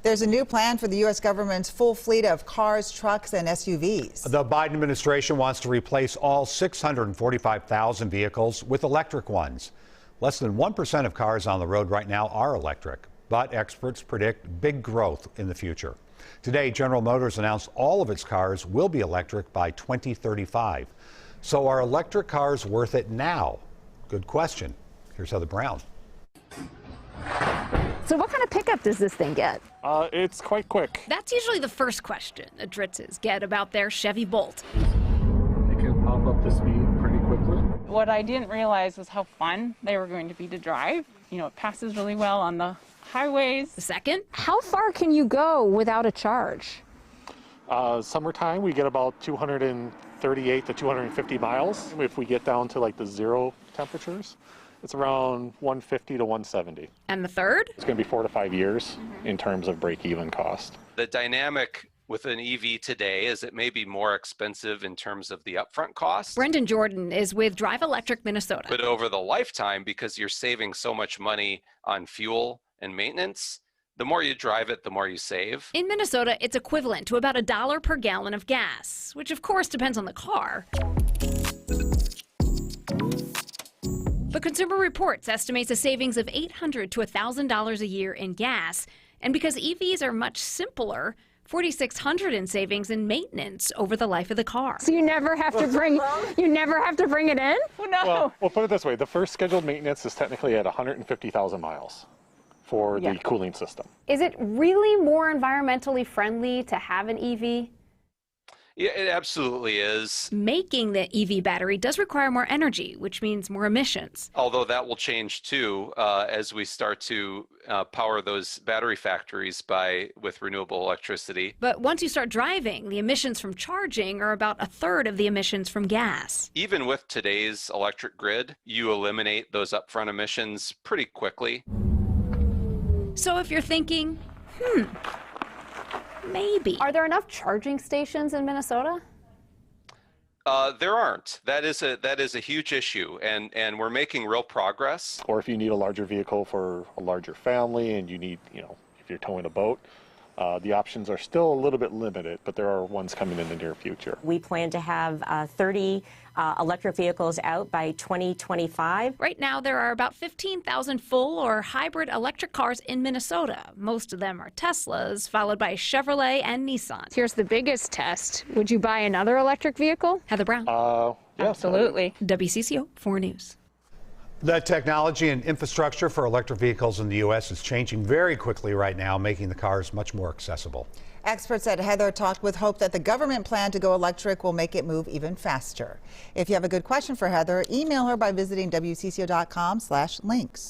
There's a new plan for the U.S. government's full fleet of cars, trucks, and SUVs. The Biden administration wants to replace all 645,000 vehicles with electric ones. Less than 1% of cars on the road right now are electric, but experts predict big growth in the future. Today, General Motors announced all of its cars will be electric by 2035. So are electric cars worth it now? Good question. Here's Heather Brown. So what kind of pickup does this thing get? It's quite quick. That's usually the first question the Dritzes get about their Chevy Bolt. It can pop up the speed pretty quickly. What I didn't realize was how fun they were going to be to drive. You know, it passes really well on the highways. The second, How far can you go without a charge? Summertime, we get about 238 to 250 miles. If we get down to like the zero temperatures, it's around 150 to 170. and the third, It's going to be 4 to 5 years in terms of break-even cost. The dynamic with an EV today is it may be more expensive in terms of the upfront cost. Brendan Jordan is with Drive Electric Minnesota. But over the lifetime, because you're saving so much money on fuel and maintenance, the more you drive it, the more you save. In Minnesota, it's equivalent to about $1 per gallon of gas, which of course depends on the car. But Consumer Reports estimates a savings of $800 to $1,000 a year in gas. And because EVs are much simpler, $4,600 in savings in maintenance over the life of the car. So you never have to bring it in? Oh, no. Well, we'll put it this way. The first scheduled maintenance is technically at 150,000 miles for the cooling system. Is it really more environmentally friendly to have an EV? Yeah, it absolutely is. Making the EV battery does require more energy, which means more emissions. Although that will change too as we start to power those battery factories with renewable electricity. But once you start driving, the emissions from charging are about a third of the emissions from gas. Even with today's electric grid, you eliminate those upfront emissions pretty quickly. So if you're thinking, maybe. Are there enough charging stations in Minnesota? There aren't. That is a huge issue, and we're making real progress. Or if you need a larger vehicle for a larger family and you need, if you're towing a boat, the options are still a little bit limited, but there are ones coming in the near future. We plan to have 30 electric vehicles out by 2025. Right now, there are about 15,000 full or hybrid electric cars in Minnesota. Most of them are Teslas, followed by Chevrolet and Nissan. Here's the biggest test. Would you buy another electric vehicle? Heather Brown, Yes, Absolutely. WCCO 4 News. The technology and infrastructure for electric vehicles in the U.S. is changing very quickly right now, making the cars much more accessible. Experts at Heather talked with hope that the government plan to go electric will make it move even faster. If you have a good question for Heather, email her by visiting WCCO.com/links.